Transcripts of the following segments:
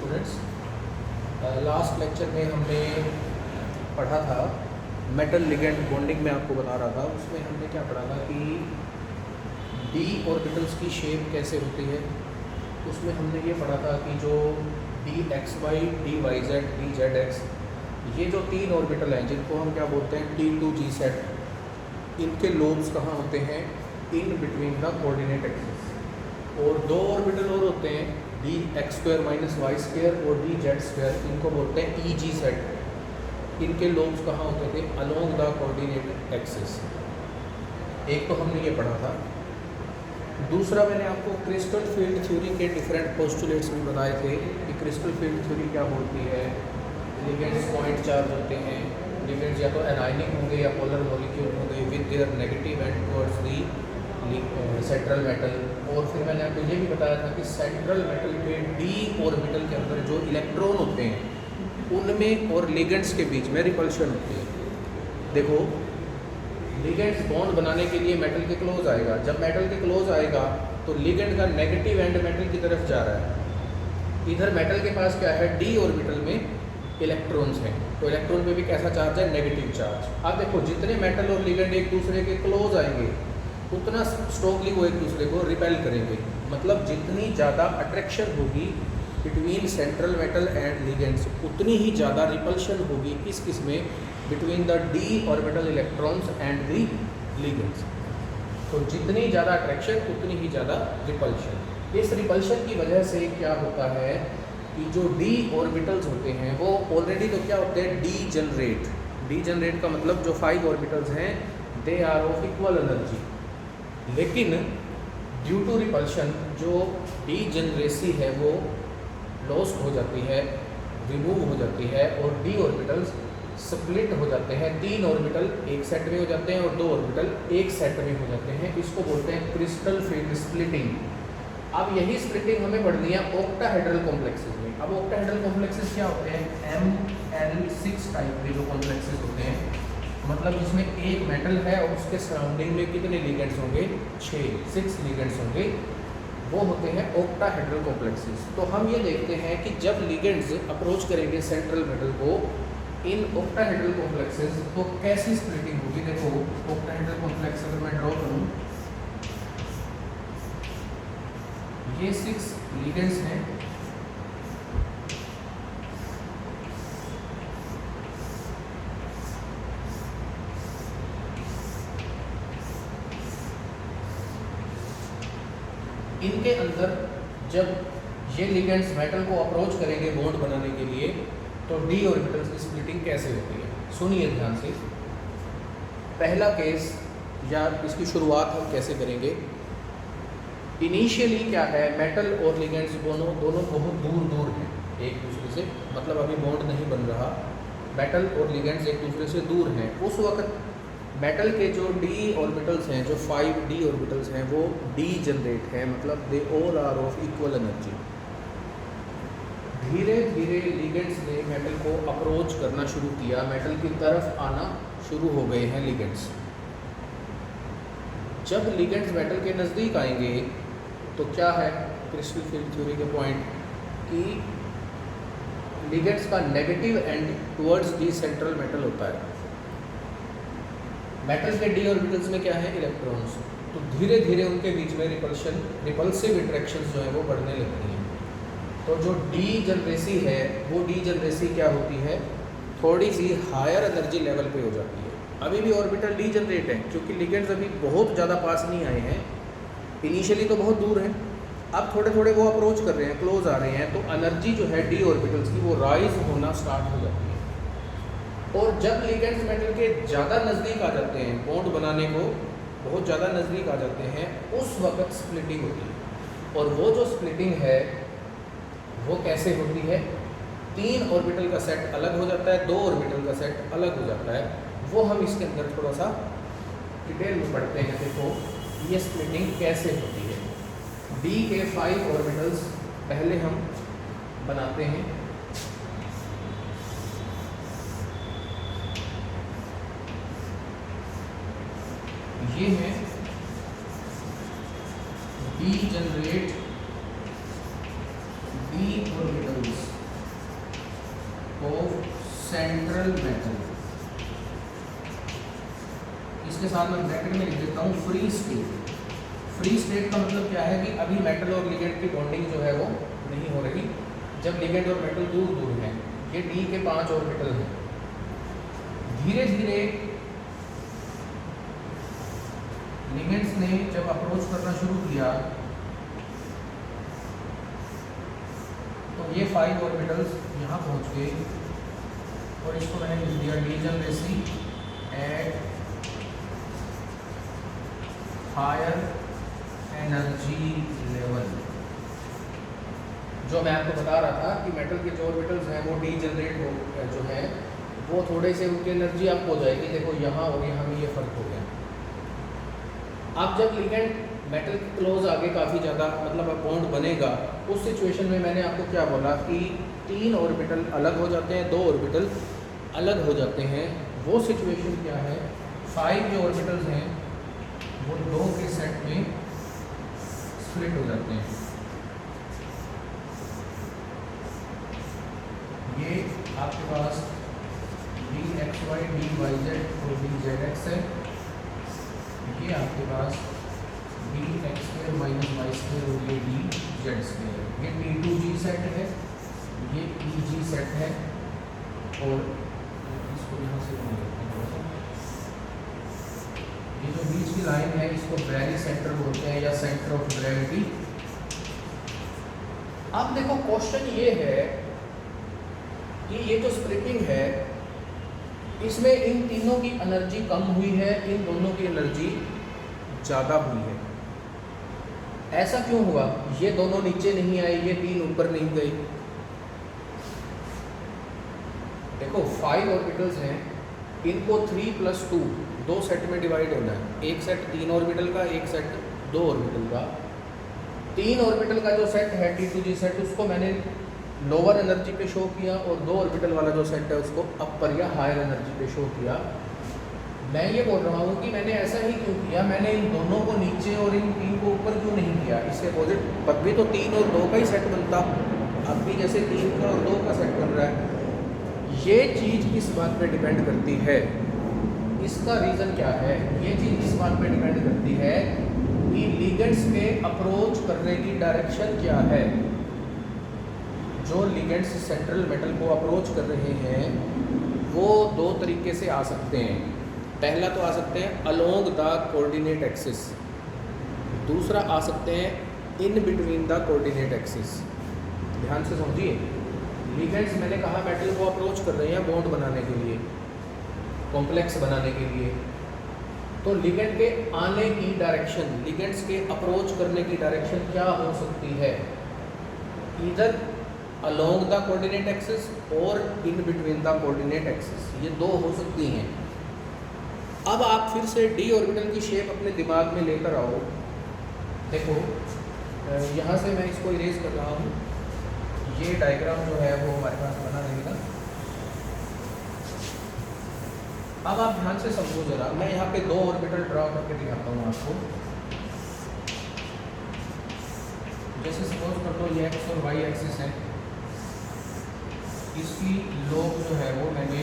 Students, last lecture में हमने पढ़ा था मेटल लिगेंड बॉन्डिंग में आपको बता रहा था। उसमें हमने क्या पढ़ा था कि डी ऑर्बिटल्स की शेप कैसे होती है। उसमें हमने ये पढ़ा था कि जो d x y, d y z, d z x, ये जो तीन ऑर्बिटल हैं जिनको हम क्या बोलते हैं टी टू जी सेट, इनके लोब्स कहाँ होते हैं? In between the coordinate axis. और दो ऑर्बिटल और होते हैं d x square minus y square और डी जेड स्क्वायर, इनको बोलते हैं ई जी सेट। इनके लोब्स कहाँ होते थे? Along the coordinate axis. एक तो हमने ये पढ़ा था। दूसरा मैंने आपको क्रिस्टल फील्ड थ्योरी के डिफरेंट पोस्टुलेट्स भी बताए थे कि क्रिस्टल फील्ड थ्योरी क्या बोलती है। लिगेंड्स पॉइंट चार्ज होते हैं, लिगेंड्स या तो एनायनिक होंगे या पोलर मॉलिक्यूल होंगे with their negative and towards the central metal. और फिर मैंने आपको ये भी बताया था कि सेंट्रल मेटल के डी ऑर्बिटल के अंदर जो इलेक्ट्रॉन होते हैं उनमें और लिगेंड्स के बीच में रिपल्शन होती है। देखो, लिगेंड्स बॉन्ड बनाने के लिए मेटल के क्लोज आएगा। जब मेटल के क्लोज आएगा तो लिगेंड का नेगेटिव एंड मेटल की तरफ जा रहा है। इधर मेटल के पास क्या है? डी ऑर्बिटल में इलेक्ट्रॉन्स हैं, तो इलेक्ट्रॉन पे भी कैसा चार्ज है? Negative charge. अब देखो, जितने मेटल और लिगेंड एक दूसरे के क्लोज आएंगे उतना स्ट्रॉन्गली वो एक दूसरे को रिपेल करेंगे। मतलब जितनी ज़्यादा अट्रैक्शन होगी between central metal and ligands, उतनी ही ज़्यादा रिपल्शन होगी किस में? Between the D orbital electrons and the ligands. तो जितनी ज़्यादा अट्रैक्शन उतनी ही ज़्यादा रिपल्शन। इस रिपल्शन की वजह से क्या होता है कि जो डी ऑर्बिटल्स होते हैं वो ऑलरेडी तो क्या होते हैं? D generate. डी जनरेट का मतलब जो 5 ऑर्बिटल्स हैं they are of equal energy, लेकिन ड्यू टू रिपल्शन जो डी जनरेसी है वो लॉस्ट हो जाती है, रिमूव हो जाती है और डी ऑर्बिटल्स स्प्लिट हो जाते हैं। 3 ऑर्बिटल एक सेट में हो जाते हैं और 2 ऑर्बिटल एक सेट में हो जाते हैं। इसको बोलते हैं क्रिस्टल फील्ड स्प्लिटिंग। अब यही स्प्लिटिंग हमें पढ़नी है ऑक्टाहेड्रल कॉम्प्लेक्सेस में। अब ऑक्टाहेड्रल कॉम्प्लेक्सेस क्या होते हैं? ML6 टाइप के जो कॉम्प्लेक्सेस होते हैं, मतलब जिसमें एक मेटल है और उसके सराउंडिंग में कितने लिगेंड्स होंगे? 6 लिगेंड्स होंगे, वो होते हैं ऑक्टाहेड्रल कॉम्प्लेक्सेस। तो हम ये देखते हैं कि जब लिगेंड्स अप्रोच करेंगे सेंट्रल मेटल को इन ऑक्टाहेड्रल कॉम्प्लेक्सेस तो कैसी स्प्लिटिंग होगी? देखो, ऑक्टाहेड्रल कॉम्प्लेक्स अगर मैं ड्रॉ करूँ, ये 6 लिगेंड्स हैं, इनके अंदर जब ये लिगेंड्स मेटल को अप्रोच करेंगे बॉन्ड बनाने के लिए तो डी ऑर्बिटल्स की स्प्लिटिंग कैसे होती है? सुनिए ध्यान से। पहला केस या इसकी शुरुआत हम कैसे करेंगे? इनिशियली क्या है, मेटल और लिगेंड्स दोनों बहुत दूर दूर हैं एक दूसरे से, मतलब अभी बॉन्ड नहीं बन रहा। मेटल और लिगेंड्स एक दूसरे से दूर हैं। उस वक्त मेटल के जो डी ऑर्बिटल्स हैं, जो 5 डी ऑर्बिटल्स हैं, वो डी जनरेट हैं, मतलब they all are of equal energy. धीरे धीरे लिगेंड्स ने मेटल को अप्रोच करना शुरू किया, मेटल की तरफ आना शुरू हो गए हैं लिगेंड्स। जब लिगेंड्स मेटल के नज़दीक आएंगे तो क्या है क्रिस्टल फील्ड थ्योरी के पॉइंट कि लिगेंड्स का negative and towards the central metal होता है। मेटल के डी ऑर्बिटल्स में क्या है? इलेक्ट्रॉन्स। तो धीरे धीरे उनके बीच में रिपल्सिव इंटरेक्शंस जो है वो बढ़ने लगती हैं। तो जो डी जनरेसी है वो डी जनरेसी क्या होती है? थोड़ी सी हायर एनर्जी लेवल पे हो जाती है। अभी भी ऑर्बिटल डी जनरेट है क्योंकि लिगेंड्स अभी बहुत ज़्यादा पास नहीं आए हैं, इनिशियली तो बहुत दूर हैं, अब थोड़े थोड़े वो अप्रोच कर रहे हैं, क्लोज आ रहे हैं, तो एनर्जी जो है डी ऑर्बिटल्स की वो राइज होना स्टार्ट हो जाती है। और जब लिगेंड्स मेटल के ज़्यादा नज़दीक आ जाते हैं, बॉन्ड बनाने को बहुत ज़्यादा नज़दीक आ जाते हैं, उस वक्त स्प्लिटिंग होती है। और वो जो स्प्लिटिंग है वो कैसे होती है? 3 ऑर्बिटल का सेट अलग हो जाता है, 2 ऑर्बिटल का सेट अलग हो जाता है। वो हम इसके अंदर थोड़ा सा डिटेल में पढ़ते हैं। देखो, ये स्प्लिटिंग कैसे होती है। डी के 5 ऑर्बिटल्स पहले हम बनाते हैं। ये है D generate D orbitals. Central metal, इसके साथ मैं ब्रैकेट में लिख देता हूँ फ्री स्टेट। फ्री स्टेट का मतलब क्या है कि अभी मेटल और लिगेंड की बॉन्डिंग जो है वो नहीं हो रही, जब लिगेंड और मेटल दूर दूर हैं। ये डी के 5 ऑर्बिटल हैं। धीरे धीरे लिगेंड्स ने जब अप्रोच करना शुरू किया तो ये 5 ऑर्बिटल्स यहाँ पहुँच गए और इसको मैंने लिख दिया degeneracy at higher energy level. जो मैं आपको बता रहा था कि मेटल के जो ऑर्बिटल्स हैं वो डीजनरेट हो जो है वो थोड़े से उनकी एनर्जी अप हो जाएगी। देखो यहाँ और यहाँ में ये फ़र्क हो गया। अब जब लिगेंड मेटल के क्लोज आगे काफ़ी ज़्यादा मतलब बॉन्ड बनेगा, उस सिचुएशन में मैंने आपको क्या बोला कि 3 ऑर्बिटल अलग हो जाते हैं, 2 ऑर्बिटल अलग हो जाते हैं। वो सिचुएशन क्या है, 5 जो ऑर्बिटल्स हैं वो 2 के सेट में स्प्लिट हो जाते हैं। ये आपके पास dxy dyz और dzx है। ये आपके पास dx² माइनस y² और ये dz²। ये t2g सेट है, ये eg सेट है और इसको यहाँ से ये जो बीच की लाइन है इसको बैरी सेंटर बोलते हैं या सेंटर ऑफ ग्रेविटी। अब देखो क्वेश्चन ये है कि ये जो स्प्लिटिंग है इसमें इन तीनों की एनर्जी कम हुई है, इन दोनों की एनर्जी ज़्यादा हुई है। ऐसा क्यों हुआ? ये दोनों नीचे नहीं आए, ये 3 ऊपर नहीं गई। देखो 5 ऑर्बिटल्स हैं, इनको 3+2 2 सेट में डिवाइड होना है। एक सेट 3 ऑर्बिटल का, एक सेट 2 ऑर्बिटल का। 3 ऑर्बिटल का जो सेट है T2G सेट, उसको मैंने लोअर एनर्जी पे शो किया और 2 ऑर्बिटल वाला जो सेट है उसको अपर या हायर एनर्जी पे शो किया। मैं ये बोल रहा हूँ कि मैंने ऐसा ही क्यों किया, मैंने इन दोनों को नीचे और इन 3 को ऊपर क्यों नहीं किया? इसके अपोजिट तब भी तो 3 और 2 का ही सेट बनता, अब भी जैसे 3 का और 2 का सेट बन रहा है। ये चीज़ किस बात पे डिपेंड करती है? इसका रीज़न क्या है? ये चीज़ इस बात पे डिपेंड करती है कि लिगेंड्स के अप्रोच करने की डायरेक्शन क्या है। जो लिगेंड्स सेंट्रल मेटल को अप्रोच कर रहे हैं वो 2 तरीके से आ सकते हैं। पहला तो आ सकते हैं अलोंग द कोऑर्डिनेट एक्सिस, दूसरा आ सकते हैं in between the coordinate axis. ध्यान से समझिए, लिगेंड्स मैंने कहा मेटल को अप्रोच कर रहे हैं बॉन्ड बनाने के लिए, कॉम्प्लेक्स बनाने के लिए। तो लिगेंड के आने की डायरेक्शन, लिगेंड्स के अप्रोच करने की डायरेक्शन क्या हो सकती है? इधर अलोंग द कोऑर्डिनेट एक्सिस और इन बिटवीन द कोऑर्डिनेट एक्सिस, ये 2 हो सकती हैं। अब आप फिर से डी ऑर्बिटल की शेप अपने दिमाग में लेकर आओ। देखो यहाँ से मैं इसको इरेज कर रहा हूँ, ये डायग्राम जो है वो हमारे पास बना रहेगा। अब आप ध्यान से समझो जरा, मैं यहाँ पे 2 ऑर्बिटल ड्रा करके दिखाता हूँ आपको। जैसे सपोज कर लो ये एक्स और वाई एक्सिस है, इसकी लोब जो है वो मैंने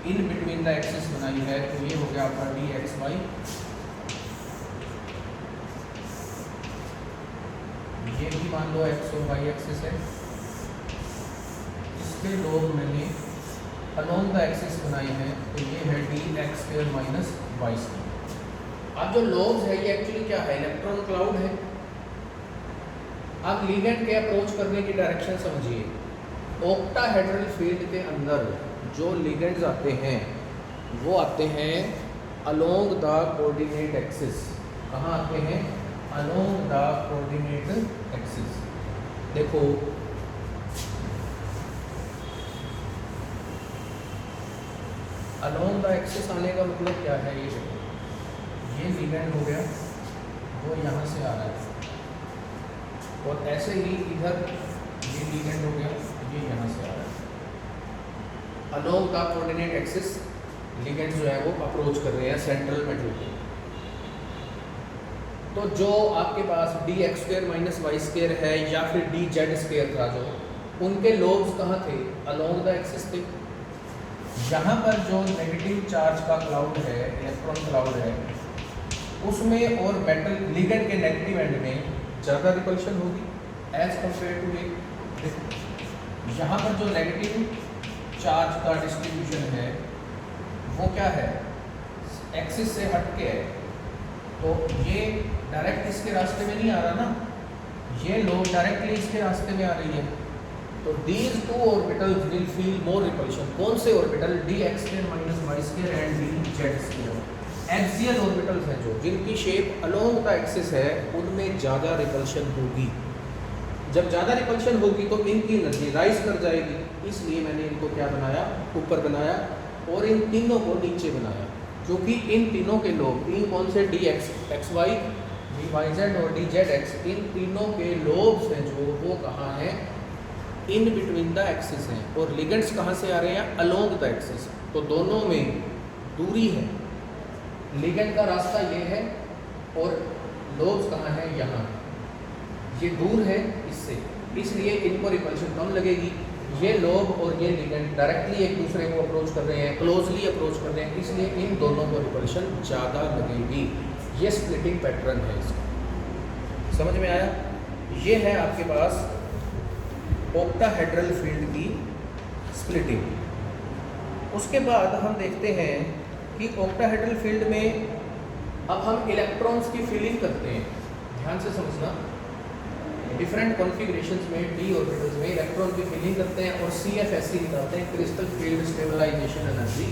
इन बिटवीन द एक्सिस बनाई है, तो ये हो गया आपका dxy। ये भी मान लो एक्स और वाई एक्सिस है, इसके लोब मैंने अलोंग द एक्सिस बनाई है, तो ये है dx² माइनस y²। अब जो लोब्स है ये एक्चुअली क्या है? इलेक्ट्रॉन क्लाउड है। अब लिगेंड के अप्रोच करने की डायरेक्शन समझिए। ऑक्टाहेड्रल फील्ड के अंदर जो लिगेंड्स आते हैं वो आते हैं अलोंग द कोऑर्डिनेट एक्सिस। कहाँ आते हैं? Along the coordinate axis. देखो अलोंग द एक्सिस आने का मतलब क्या है? ये देखो, ये लिगेंड हो गया, वो यहाँ से आ रहा है, और ऐसे ही इधर ये लिगेंड हो गया, ये यहाँ से आ रहा है। Along the coordinate axis ligand जो है वो अप्रोच कर रहे हैं सेंट्रल मेटल को। तो जो आपके पास dx² माइनस y² है या फिर dz² था, जो उनके लोब्स कहाँ थे? अलोंग द एक्सिस थे। यहाँ पर जो नेगेटिव चार्ज का क्लाउड है, इलेक्ट्रॉन क्लाउड है, उसमें और मेटल लिगेंड के नेगेटिव एंड में ज़्यादा रिपल्शन होगी एज कम्पेयर टू एक। यहाँ पर जो नेगेटिव चार्ज का डिस्ट्रीब्यूशन है वो क्या है? एक्सिस से हट के है, तो ये डायरेक्ट इसके रास्ते में नहीं आ रहा ना, ये लोब डायरेक्टली इसके रास्ते में आ रही है। तो these two orbitals will feel more repulsion. कौन से orbital? D x square minus y square and d z square. Axial orbitals हैं जो, जिनकी शेप अलोंग द एक्सिस है, उनमें ज़्यादा रिपल्शन होगी। जब ज़्यादा रिपल्शन होगी तो इनकी एनर्जी राइज कर जाएगी, इसलिए मैंने इनको क्या बनाया? ऊपर बनाया, और इन तीनों को नीचे बनाया, क्योंकि इन तीनों के लोब, इन कौन से? D x x y, d y z और डी जेड एक्स, इन तीनों के लोब्स हैं जो, वो कहाँ हैं? इन बिटवीन द एक्सिस हैं। और लिगेंड्स कहाँ से आ रहे हैं? Along the axis. तो दोनों में दूरी है, लिगेंड का रास्ता ये है और लोब्स कहाँ है? यहाँ। ये दूर है इससे, इसलिए इनको रिपल्शन कम लगेगी। ये लोब और ये लिगेंड डायरेक्टली एक दूसरे को अप्रोच कर रहे हैं, क्लोजली अप्रोच कर रहे हैं, इसलिए इन दोनों को रिपल्शन ज़्यादा लगेगी। ये स्प्लिटिंग पैटर्न है इसका। समझ में आया? ये है आपके पास ऑक्टाहेड्रल फील्ड की स्प्लिटिंग। उसके बाद हम देखते हैं कि ऑक्टाहेड्रल फील्ड में अब हम इलेक्ट्रॉन्स की फिलिंग करते हैं। ध्यान से समझना, डिफरेंट कॉन्फ़िगरेशंस में डी ऑर्बिटल्स में इलेक्ट्रॉन की फिलिंग करते हैं और CFSE निकालते हैं, क्रिस्टल फील्ड स्टेबलाइजेशन एनर्जी।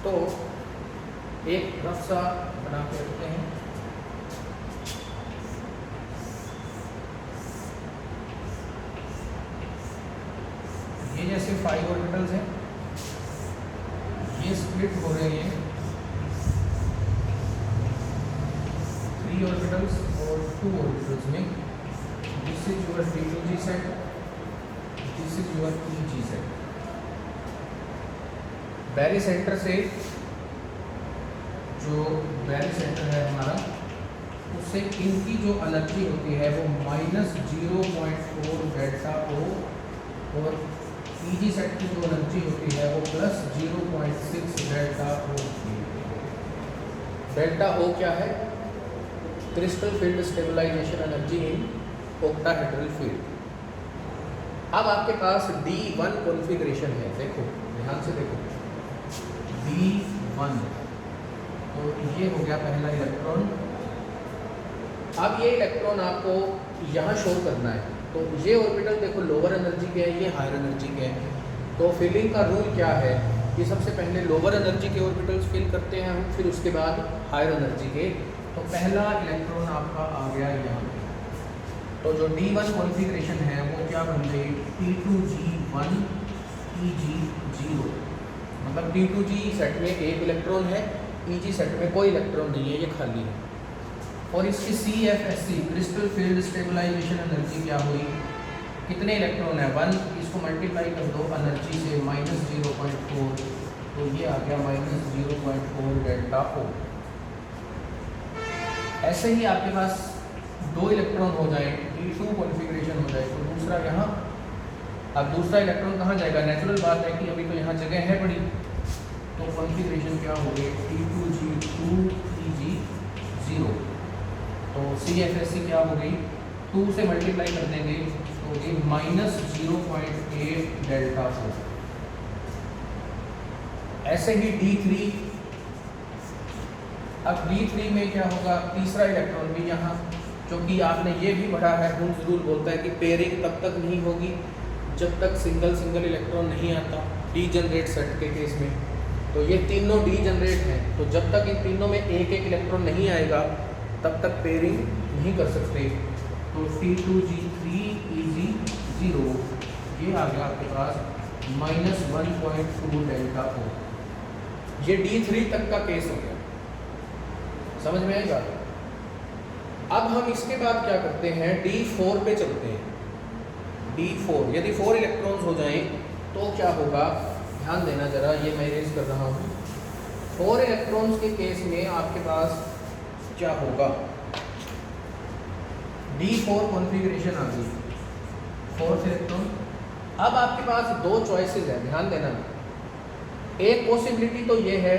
तो एक रफ सा बना के रखते हैं। ये जैसे 5 ऑर्बिटल्स हैं, ये स्प्लिट हो रहे हैं 3 ऑर्बिटल्स और 2 ऑर्बिटल्स में। This is your D2G set, this is your EG set. Barycentre से, जो बैरी सेंटर है हमारा, उससे इनकी जो एनर्जी होती है वो -0.4 डेल्टा O, और EG सेट की जो एनर्जी होती है वो +0.6 डेल्टा O। डेल्टा O क्या है? Crystal field stabilisation energy in octahedral field. अब आपके पास D1 कॉन्फ़िगरेशन है, देखो ध्यान से देखो, D1। तो ये हो गया पहला इलेक्ट्रॉन। अब ये इलेक्ट्रॉन आपको यहाँ शो करना है, तो ये ऑर्बिटल देखो लोअर एनर्जी के है, ये हायर एनर्जी के है। तो फिलिंग का रूल क्या है कि सबसे पहले लोअर एनर्जी के ऑर्बिटल्स फिल करते हैं हम, फिर उसके बाद हायर एनर्जी के। तो पहला इलेक्ट्रॉन आपका आ गया यहाँ पे। तो जो D1 कॉन्फ़िगरेशन है वो क्या बन गई? T2G1 EG0। मतलब T2G सेट में एक इलेक्ट्रॉन है, EG सेट में कोई इलेक्ट्रॉन नहीं है, ये खाली है। और इसकी CFSE crystal field stabilisation energy क्या हुई? कितने इलेक्ट्रॉन है? 1। इसको मल्टीप्लाई कर दो एनर्जी से -0.4, तो ये आ गया -0.4 डेल्टा O। ऐसे ही आपके पास 2 इलेक्ट्रॉन हो जाए, D2 कॉन्फ़िगरेशन हो जाए, तो दूसरा यहाँ। अब दूसरा इलेक्ट्रॉन कहाँ जाएगा? नेचुरल बात है कि अभी तो यहाँ जगह है बड़ी, तो कॉन्फ़िगरेशन क्या हो गई? T2G2 EG0। तो CFSE क्या हो गई? 2 से मल्टीप्लाई कर देंगे तो ये -0.8 डेल्टा O। ऐसे ही D3। अब D3 में क्या होगा? तीसरा इलेक्ट्रॉन भी यहाँ, क्योंकि आपने ये भी पढ़ा है, हुन्स रूल बोलता है कि पेयरिंग तब तक नहीं होगी जब तक सिंगल सिंगल इलेक्ट्रॉन नहीं आता डी जनरेट सेट के केस में। तो ये तीनों डी जनरेट हैं, तो जब तक इन तीनों में एक एक इलेक्ट्रॉन नहीं आएगा तब तक पेयरिंग नहीं कर सकते। तो T2G3 EG0 ये आ गया आपके पास -1.2 डेल्टा O। ये D3 तक का केस हो गया, समझ में आएगा? अब हम इसके बाद क्या करते हैं? D4 पे चलते हैं। D4 यदि 4 इलेक्ट्रॉन्स हो जाएं तो क्या होगा? ध्यान देना जरा, ये मैं इरेज कर रहा हूँ। 4 इलेक्ट्रॉन्स के केस में आपके पास क्या होगा? D4 कॉन्फ़िगरेशन आ गई, 4th इलेक्ट्रॉन। अब आपके पास दो चॉइसेस है, ध्यान देना। एक पॉसिबिलिटी तो ये है,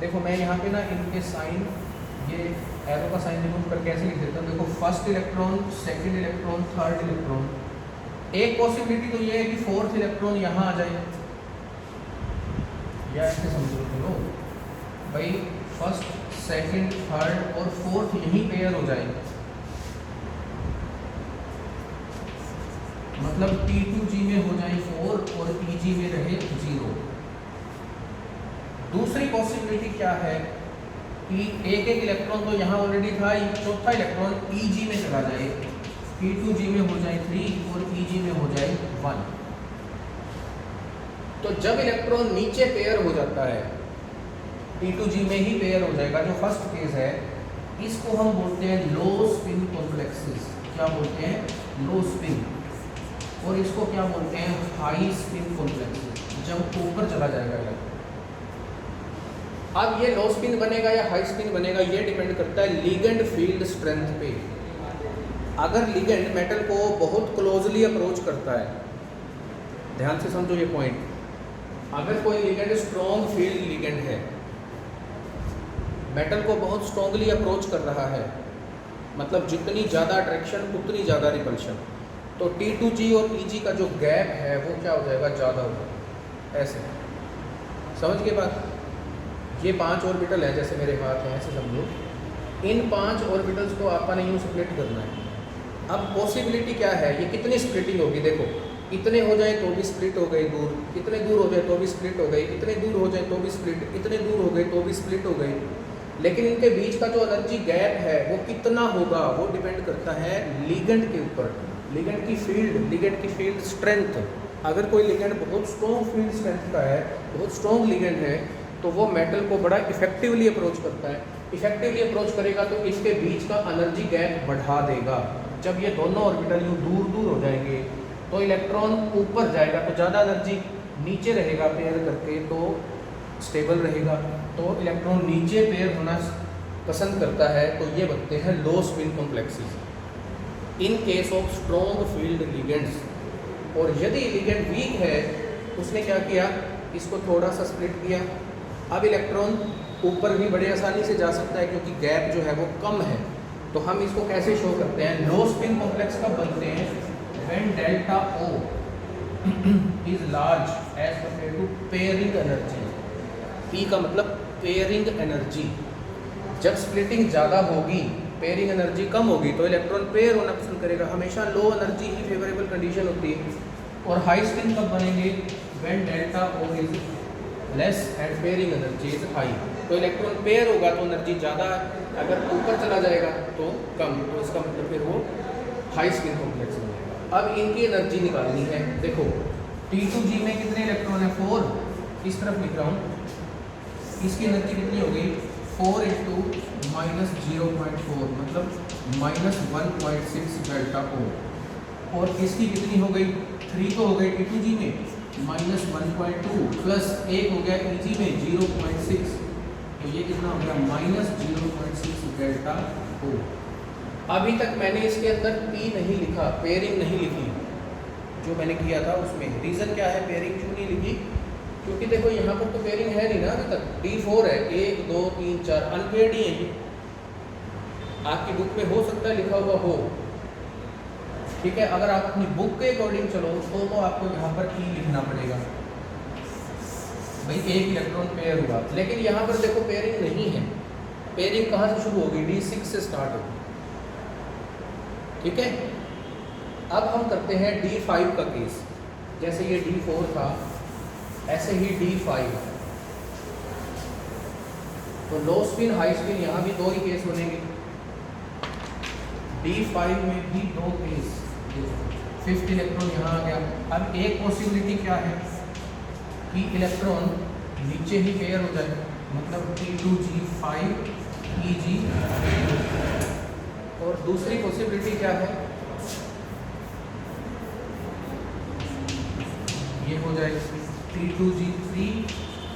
देखो मैं यहाँ पे ना इनके साइन, ये एरो का साइन रिमूव करके ऐसे लिख देता हूँ। देखो first electron, second electron, third electron. एक पॉसिबिलिटी तो ये है कि 4th इलेक्ट्रॉन यहाँ आ जाए, या ऐसे समझो चलो भाई फर्स्ट, सेकंड, थर्ड और फोर्थ यहीं पेयर हो जाए, मतलब T2G में हो जाए 4 और EG में रहे 0। दूसरी पॉसिबिलिटी क्या है कि एक इलेक्ट्रॉन तो यहाँ ऑलरेडी था, चौथा इलेक्ट्रॉन EG में चला जाए, T2G में हो जाए 3 और EG में हो जाए 1। तो जब इलेक्ट्रॉन नीचे पेयर हो जाता है, T2G में ही पेयर हो जाएगा, जो फर्स्ट केस है, इसको हम बोलते हैं लो स्पिन कॉम्प्लेक्सेस। क्या बोलते हैं? लो स्पिन। और इसको क्या बोलते हैं? हाई स्पिन कॉम्प्लेक्सेस, जब ऊपर चला जाएगा इलेक्ट्रॉन। अब ये लो स्पिन बनेगा या हाई स्पिन बनेगा, ये डिपेंड करता है लिगेंड फील्ड स्ट्रेंथ पे। अगर लिगेंड मेटल को बहुत क्लोजली अप्रोच करता है, ध्यान से समझो ये पॉइंट, अगर कोई लिगेंड स्ट्रॉन्ग फील्ड लिगेंड है, मेटल को बहुत स्ट्रॉन्गली अप्रोच कर रहा है, मतलब जितनी ज़्यादा अट्रैक्शन उतनी ज़्यादा रिपल्शन, तो T2G और EG का जो गैप है वो क्या हो जाएगा? ज़्यादा हो जाएगा। ऐसे समझ के बात। ये 5 ऑर्बिटल है, जैसे मेरे हाथ हैं, ऐसे समझो। इन 5 ऑर्बिटल्स को आपने यूँ स्प्लिट करना है। अब पॉसिबिलिटी क्या है, ये कितनी स्प्लिटिंग होगी? देखो, इतने हो जाए तो भी स्प्लिट हो गई दूर, इतने दूर हो जाए तो भी स्प्लिट हो गई, इतने दूर हो जाए तो भी स्प्लिट, इतने दूर हो गए तो भी स्प्लिट हो गई। लेकिन इनके बीच का जो एनर्जी गैप है वो कितना होगा, वो डिपेंड करता है लिगेंड के ऊपर, लिगेंड की फील्ड स्ट्रेंथ। अगर कोई लिगेंड बहुत स्ट्रॉन्ग फील्ड स्ट्रेंथ का है, बहुत स्ट्रॉन्ग लिगेंड है, तो वो मेटल को बड़ा इफेक्टिवली अप्रोच करता है। इफेक्टिवली अप्रोच करेगा तो इसके बीच का एनर्जी गैप बढ़ा देगा। जब ये दोनों ऑर्बिटल यूँ दूर दूर हो जाएंगे तो इलेक्ट्रॉन ऊपर जाएगा तो ज़्यादा एनर्जी, नीचे रहेगा पेयर करके तो स्टेबल रहेगा, तो इलेक्ट्रॉन नीचे पेयर होना पसंद करता है, तो ये बनते हैं लो spin complexes in case of strong field ligands. और यदि लिगेंड वीक है, उसने क्या किया, इसको थोड़ा सा स्प्लिट किया, अब इलेक्ट्रॉन ऊपर भी बड़े आसानी से जा सकता है क्योंकि गैप जो है वो कम है। तो हम इसको कैसे शो करते हैं? लो स्पिन कॉम्प्लेक्स कब बनते हैं? When delta O is large as compare to pairing energy. P का मतलब पेयरिंग एनर्जी। जब स्प्लिटिंग ज़्यादा होगी, पेयरिंग एनर्जी कम होगी, तो इलेक्ट्रॉन पेयर होना पसंद करेगा। हमेशा लो एनर्जी ही फेवरेबल कंडीशन होती है। और हाई स्पिन कब बनेंगे? When delta O is less and pairing energy is high. तो इलेक्ट्रॉन पेयर होगा तो एनर्जी ज़्यादा, अगर ऊपर चला जाएगा तो कम, तो इसका मतलब फिर वो हाई स्पिन कॉम्प्लेक्स बनेगा। अब इनकी एनर्जी निकालनी है। देखो T2G में कितने इलेक्ट्रॉन है? 4। इस तरफ लिख रहा हूँ, इसकी एनर्जी कितनी हो गई? 4 × -0.4 मतलब -1.6 डेल्टा O। और इसकी कितनी हो गई? 3 तो हो गई T2G में, -1.2 प्लस 1 हो गया EG में 0.6, तो ये कितना हो गया? -0.6 डेल्टा O। अभी तक मैंने इसके अंदर P नहीं लिखा, पेयरिंग नहीं लिखी, जो मैंने किया था उसमें। रीज़न क्या है पेयरिंग क्यों नहीं लिखी? क्योंकि देखो यहाँ पर तो पेयरिंग है नहीं ना अभी तक। D4 है, 1 2 3 4 अनपेयर्ड ही है ये। आपकी बुक में हो सकता है लिखा हुआ हो, ठीक है। अगर आप अपनी बुक के अकॉर्डिंग चलो तो आपको यहाँ पर E लिखना पड़ेगा, भाई एक इलेक्ट्रॉन पेयर हुआ। लेकिन यहाँ पर देखो पेयरिंग नहीं है। पेयरिंग कहाँ से शुरू होगी? D6 से स्टार्ट होगी, ठीक है। अब हम करते हैं D5 का केस। जैसे ये D4 था, ऐसे ही D5। तो लो स्पिन हाई स्पिन यहाँ भी 2 ही केस बनेंगे। D5 में भी 2 केस। 5th इलेक्ट्रॉन यहाँ आ गया। अब एक पॉसिबिलिटी क्या है कि इलेक्ट्रॉन नीचे ही पेयर हो जाए, मतलब T2G5 EG। और दूसरी पॉसिबिलिटी क्या है? ये हो जाए T2G3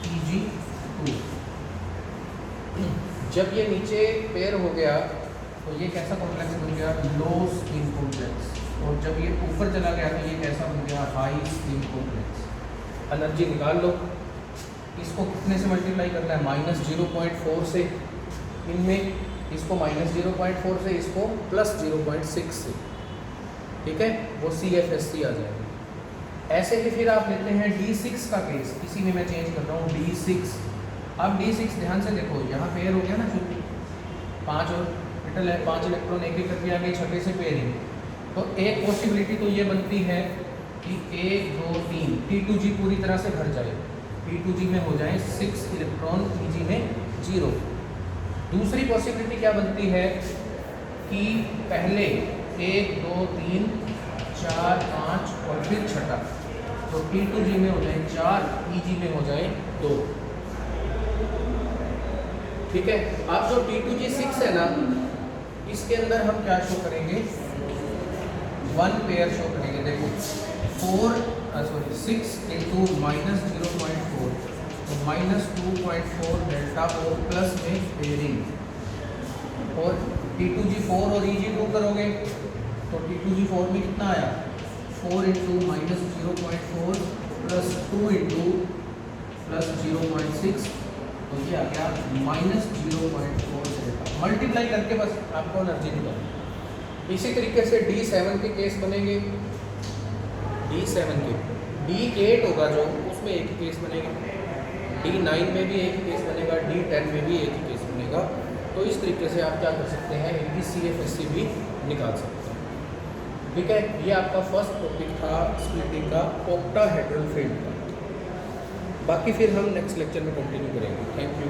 EG2। जब ये नीचे पेयर हो गया तो ये कैसा कॉम्प्लेक्स बन गया? गया लो स्पिन कॉम्प्लेक्स, और जब ये ऊपर चला गया तो ये कैसा बन गया हाई स्पिन कॉम्प्लेक्स। एनर्जी निकाल लो, इसको कितने से मल्टीप्लाई करना है, -0.4 से, इनमें इसको -0.4 से, इसको +0.6 से, ठीक है, वो CFSC आ जाएगी। ऐसे ही फिर आप लेते हैं D6 का केस, इसी में मैं चेंज कर रहा हूँ D6। अब D6 ध्यान से देखो, यहाँ पेयर हो गया ना, जो 5 ऑर्बिटल है, 5 इलेक्ट्रॉन एक एक करके आ गए, छठे से पेयरिंग। तो एक पॉसिबिलिटी तो ये बनती है कि 1 2 3 T2G पूरी तरह से भर जाए, T2G में हो जाए 6 इलेक्ट्रॉन, Tg में 0। दूसरी पॉसिबिलिटी क्या बनती है कि पहले 1 2 3 4 5 और फिर छठा, तो T2G में हो जाए 4, Tg में हो जाए 2, ठीक है। अब जो T2G6 है ना, इसके अंदर हम क्या शो करेंगे, 1 पेयर शो करेंगे। देखो 6 इंटू -0.4, तो -2.4 डेल्टा O प्लस में पेयरिंग, और T2G4 और Eg2 करोगे तो T2G4 में कितना आया, 4 इंटू -0.4 प्लस 2 इंटू +0.6, तो ये आ गया -0.4 डेल्टा। मल्टीप्लाई करके बस आपको एनर्जी निकालनी। इसी तरीके से D7 के केस बनेंगे, D7 के D8 होगा जो, उसमें एक ही केस बनेगा, D9 में भी एक ही केस बनेगा, D10 में भी एक ही केस बनेगा। तो इस तरीके से आप क्या कर सकते हैं, इनकी CFSC भी निकाल सकते हैं, ठीक है। ये आपका फर्स्ट टॉपिक था स्प्लिटिंग का, ऑक्टाहेड्रल फील्ड का। बाकी फिर हम नेक्स्ट लेक्चर में कंटिन्यू करेंगे। Thank you.